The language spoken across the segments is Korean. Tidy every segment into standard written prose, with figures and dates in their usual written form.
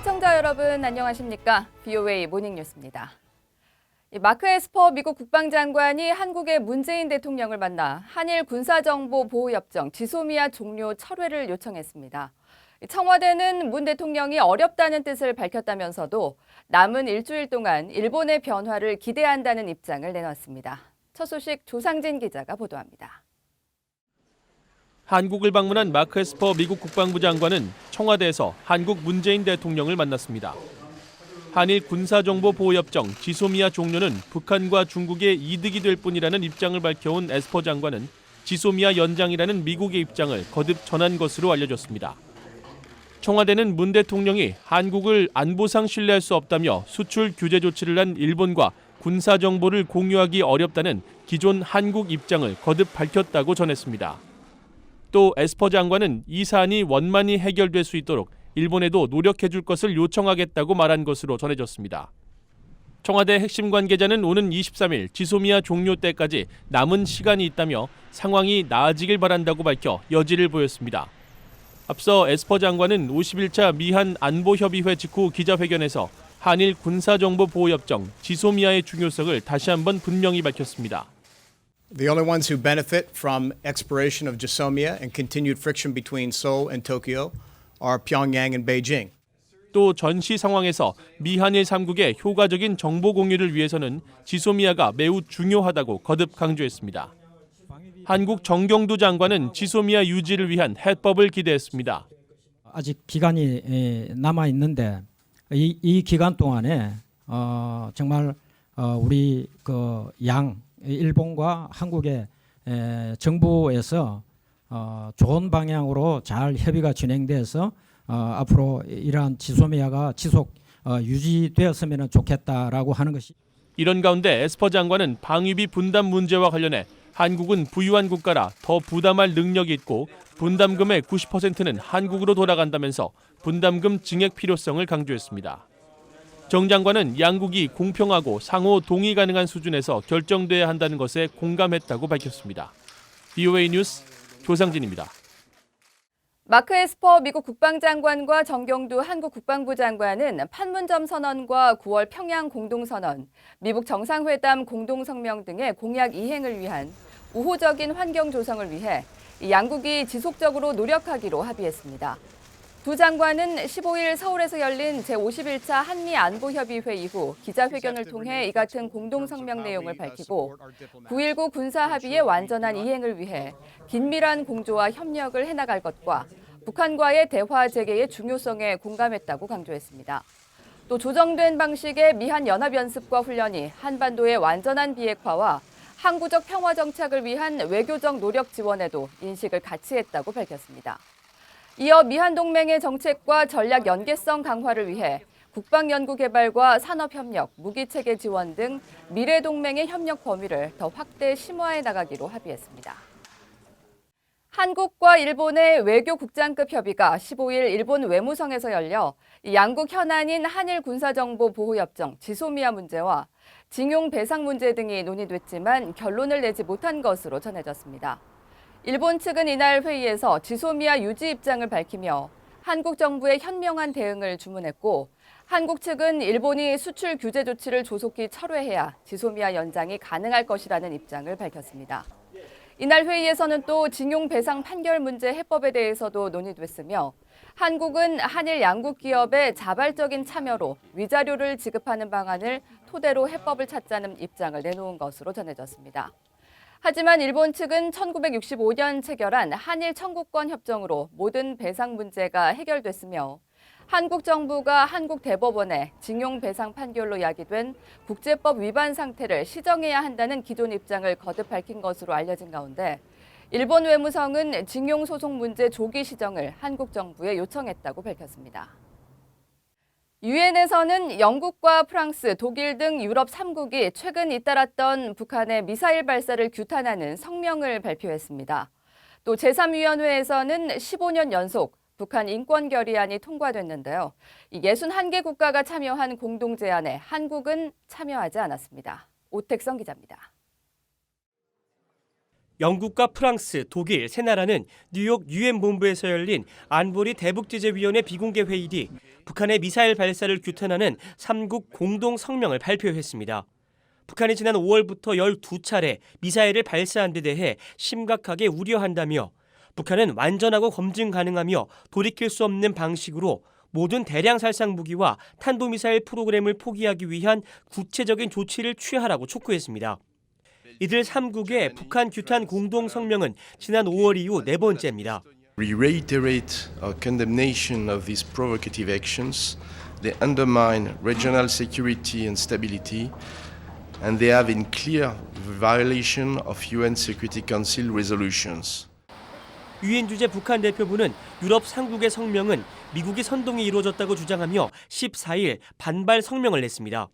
시청자 여러분 안녕하십니까? VOA 모닝뉴스입니다. 마크 에스퍼 미국 국방장관이 한국의 문재인 대통령을 만나 한일 군사정보보호협정 지소미아 종료 철회를 요청했습니다. 청와대는 문 대통령이 어렵다는 뜻을 밝혔다면서도 남은 일주일 동안 일본의 변화를 기대한다는 입장을 내놨습니다. 첫 소식 조상진 기자가 보도합니다. 한국을 방문한 마크 에스퍼 미국 국방부 장관은 청와대에서 한국 문재인 대통령을 만났습니다. 한일 군사정보보호협정 지소미아 종료는 북한과 중국의 이득이 될 뿐이라는 입장을 밝혀온 에스퍼 장관은 지소미아 연장이라는 미국의 입장을 거듭 전한 것으로 알려졌습니다. 청와대는 문 대통령이 한국을 안보상 신뢰할 수 없다며 수출 규제 조치를 한 일본과 군사정보를 공유하기 어렵다는 기존 한국 입장을 거듭 밝혔다고 전했습니다. 또 에스퍼 장관은 이 사안이 원만히 해결될 수 있도록 일본에도 노력해 줄 것을 요청하겠다고 말한 것으로 전해졌습니다. 청와대 핵심 관계자는 오는 23일 지소미아 종료 때까지 남은 시간이 있다며 상황이 나아지길 바란다고 밝혀 여지를 보였습니다. 앞서 에스퍼 장관은 51차 미한 안보협의회 직후 기자회견에서 한일 군사정보보호협정 지소미아의 중요성을 다시 한번 분명히 밝혔습니다. The only ones who benefit from expiration of GSOMIA and continued friction between Seoul and Tokyo are Pyongyang and Beijing. 또 전시 상황에서 미한일 3국의 효과적인 정보 공유를 위해서는 지소미아가 매우 중요하다고 거듭 강조했습니다. 한국 정경두 장관은 지소미아 유지를 위한 해법을 기대했습니다. 아직 기간이 남아 있는데 이 기간 동안에 정말 우리 일본과 한국의 정부에서 좋은 방향으로 잘 협의가 진행돼서 앞으로 이러한 지소미아가 지속 유지되었으면 좋겠다라고 하는 것이. 이런 가운데 에스퍼 장관은 방위비 분담 문제와 관련해 한국은 부유한 국가라 더 부담할 능력이 있고 분담금의 90%는 한국으로 돌아간다면서 분담금 증액 필요성을 강조했습니다. 정 장관은 양국이 공평하고 상호 동의 가능한 수준에서 결정돼야 한다는 것에 공감했다고 밝혔습니다. VOA 뉴스 조상진입니다. 마크 에스퍼 미국 국방장관과 정경두 한국 국방부 장관은 판문점 선언과 9월 평양 공동선언, 미국 정상회담 공동성명 등의 공약 이행을 위한 우호적인 환경 조성을 위해 양국이 지속적으로 노력하기로 합의했습니다. 두 장관은 15일 서울에서 열린 제51차 한미안보협의회 이후 기자회견을 통해 이 같은 공동성명 내용을 밝히고 9.19 군사합의의 완전한 이행을 위해 긴밀한 공조와 협력을 해나갈 것과 북한과의 대화 재개의 중요성에 공감했다고 강조했습니다. 또 조정된 방식의 미한 연합연습과 훈련이 한반도의 완전한 비핵화와 항구적 평화 정착을 위한 외교적 노력 지원에도 인식을 같이 했다고 밝혔습니다. 이어 미한 동맹의 정책과 전략 연계성 강화를 위해 국방연구개발과 산업협력, 무기체계 지원 등 미래 동맹의 협력 범위를 더 확대 심화해 나가기로 합의했습니다. 한국과 일본의 외교국장급 협의가 15일 일본 외무성에서 열려 양국 현안인 한일 군사정보보호협정 지소미아 문제와 징용 배상 문제 등이 논의됐지만 결론을 내지 못한 것으로 전해졌습니다. 일본 측은 이날 회의에서 지소미아 유지 입장을 밝히며 한국 정부의 현명한 대응을 주문했고 한국 측은 일본이 수출 규제 조치를 조속히 철회해야 지소미아 연장이 가능할 것이라는 입장을 밝혔습니다. 이날 회의에서는 또 징용 배상 판결 문제 해법에 대해서도 논의됐으며 한국은 한일 양국 기업의 자발적인 참여로 위자료를 지급하는 방안을 토대로 해법을 찾자는 입장을 내놓은 것으로 전해졌습니다. 하지만 일본 측은 1965년 체결한 한일 청구권 협정으로 모든 배상 문제가 해결됐으며 한국 정부가 한국 대법원에 징용 배상 판결로 야기된 국제법 위반 상태를 시정해야 한다는 기존 입장을 거듭 밝힌 것으로 알려진 가운데 일본 외무성은 징용 소송 문제 조기 시정을 한국 정부에 요청했다고 밝혔습니다. 유엔에서는 영국과 프랑스, 독일 등 유럽 3국이 최근 잇따랐던 북한의 미사일 발사를 규탄하는 성명을 발표했습니다. 또 제3위원회에서는 15년 연속 북한 인권 결의안이 통과됐는데요. 61개 국가가 참여한 공동 제안에 한국은 참여하지 않았습니다. 오택성 기자입니다. 영국과 프랑스, 독일 세 나라는 뉴욕 유엔 본부에서 열린 안보리 대북제재위원회 비공개 회의 뒤 북한의 미사일 발사를 규탄하는 3국 공동 성명을 발표했습니다. 북한이 지난 5월부터 12차례 미사일을 발사한 데 대해 심각하게 우려한다며 북한은 완전하고 검증 가능하며 돌이킬 수 없는 방식으로 모든 대량 살상 무기와 탄도미사일 프로그램을 포기하기 위한 구체적인 조치를 취하라고 촉구했습니다. 이들 3국의 북한 규탄 공동 성명은 지난 5월 이후 네 번째입니다. We reiterate our condemnation of these provocative actions. They undermine regional security and stability, and they have in clear violation of UN Security Council resolutions. 유엔 주재 북한 대표부는 유럽 3국의 성명은 미국이 선동이 이루어졌다고 주장하며 14일 반발 성명을 냈습니다.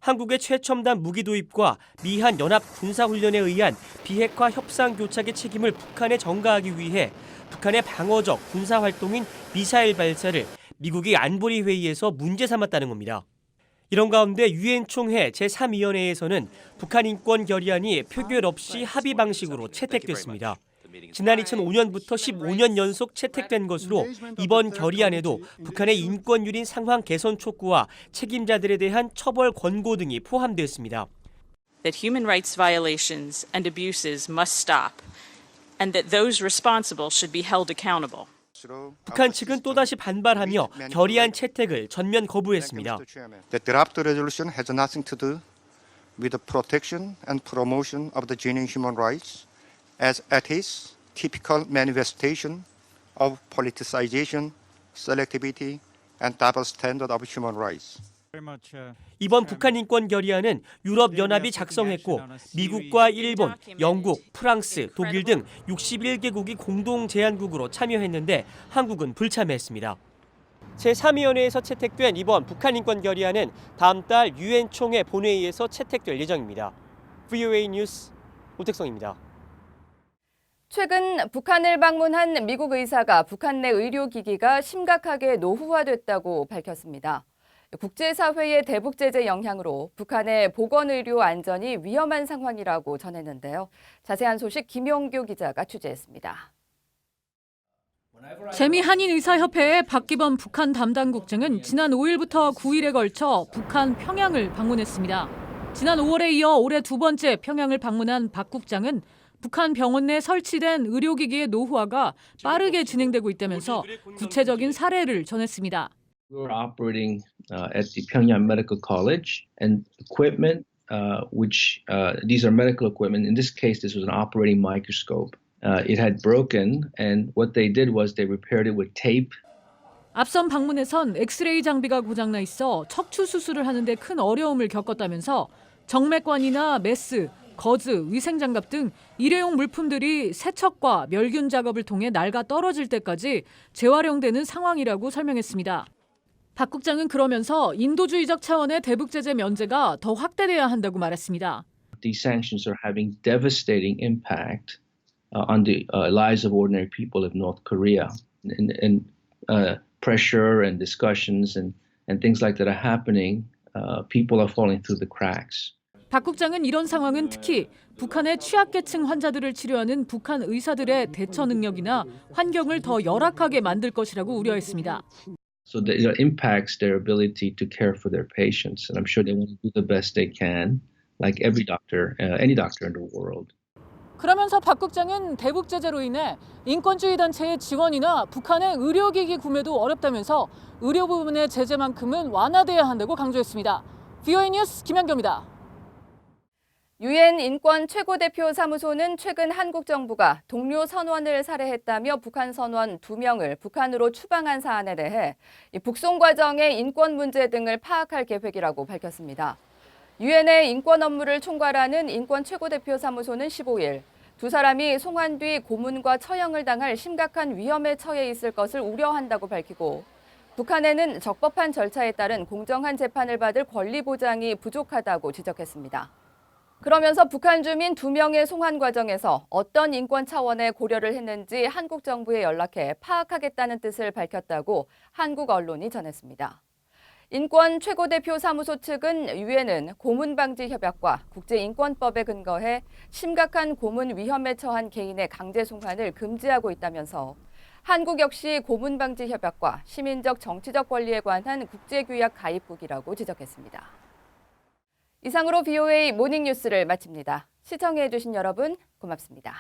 한국의 최첨단 무기 도입과 미한 연합 군사훈련에 의한 비핵화 협상 교착의 책임을 북한에 전가하기 위해 북한의 방어적 군사활동인 미사일 발사를 미국이 안보리 회의에서 문제 삼았다는 겁니다. 이런 가운데 유엔 총회 제3위원회에서는 북한 인권 결의안이 표결 없이 합의 방식으로 채택됐습니다. 지난 2005년부터 15년 연속 채택된 것으로 이번 결의안에도 북한의 인권 유린 상황 개선 촉구와 책임자들에 대한 처벌 권고 등이 포함되었습니다. That human rights violations and abuses must stop, and that those responsible should be held accountable. 북한 측은 또다시 반발하며 결의안 채택을 전면 거부했습니다. The draft resolution has nothing to do with the protection and promotion of the genuine human rights, as it is typical manifestation of politicization, selectivity, and double standard of human rights. 이번 북한 인권 결의안은 유럽 연합이 작성했고 미국과 일본, 영국, 프랑스, 독일 등 61개국이 공동 제안국으로 참여했는데 한국은 불참했습니다. 제3위원회에서 채택된 이번 북한 인권 결의안은 다음 달 유엔 총회 본회의에서 채택될 예정입니다. VOA 뉴스 오택성입니다. 최근 북한을 방문한 미국 의사가 북한 내 의료기기가 심각하게 노후화됐다고 밝혔습니다. 국제사회의 대북제재 영향으로 북한의 보건의료 안전이 위험한 상황이라고 전했는데요. 자세한 소식 김용규 기자가 취재했습니다. 재미한인의사협회의 박기범 북한 담당국장은 지난 5일부터 9일에 걸쳐 북한 평양을 방문했습니다. 지난 5월에 이어 올해 두 번째 평양을 방문한 박 국장은 북한 병원 내 설치된 의료기기의 노후화가 빠르게 진행되고 있다면서 구체적인 사례를 전했습니다. We were operating at the Pyongyang Medical College, and equipment, which these are medical equipment. In this case, this was an operating microscope. It had broken, and what they did was they repaired it with tape. 앞선 방문에선 엑스레이 장비가 고장나 있어 척추 수술을 하는데 큰 어려움을 겪었다면서 정맥관이나 메스, 거즈, 위생장갑 등 일회용 물품들이 세척과 멸균 작업을 통해 낡아 떨어질 때까지 재활용되는 상황이라고 설명했습니다. 박 국장은 그러면서 인도주의적 차원의 대북제재 면제가 더 확대돼야 한다고 말했습니다. These sanctions are having devastating impact on the lives of ordinary people of North Korea, and pressure and discussions and things like that are happening. People are falling through the cracks. 박 국장은 이런 상황은 특히 북한의 취약계층 환자들을 치료하는 북한 의사들의 대처 능력이나 환경을 더 열악하게 만들 것이라고 우려했습니다. So it impacts their ability to care for their patients, and I'm sure they want to do the best they can, like every doctor, any doctor in the world. 그러면서 박 국장은 대북 제재로 인해 인권주의 단체의 지원이나 북한의 의료기기 구매도 어렵다면서 의료 부분의 제재만큼은 완화돼야 한다고 강조했습니다. VOA 뉴스 김현경입니다. 유엔 인권 최고대표 사무소는 최근 한국 정부가 동료 선원을 살해했다며 북한 선원 2명을 북한으로 추방한 사안에 대해 북송 과정의 인권 문제 등을 파악할 계획이라고 밝혔습니다. 유엔의 인권 업무를 총괄하는 인권 최고대표 사무소는 15일 두 사람이 송환 뒤 고문과 처형을 당할 심각한 위험에 처해 있을 것을 우려한다고 밝히고 북한에는 적법한 절차에 따른 공정한 재판을 받을 권리 보장이 부족하다고 지적했습니다. 그러면서 북한 주민 2명의 송환 과정에서 어떤 인권 차원의 고려를 했는지 한국 정부에 연락해 파악하겠다는 뜻을 밝혔다고 한국 언론이 전했습니다. 인권 최고대표 사무소 측은 유엔은 고문 방지 협약과 국제인권법에 근거해 심각한 고문 위험에 처한 개인의 강제 송환을 금지하고 있다면서 한국 역시 고문 방지 협약과 시민적 정치적 권리에 관한 국제규약 가입국이라고 지적했습니다. 이상으로 BOA 모닝뉴스를 마칩니다. 시청해주신 여러분 고맙습니다.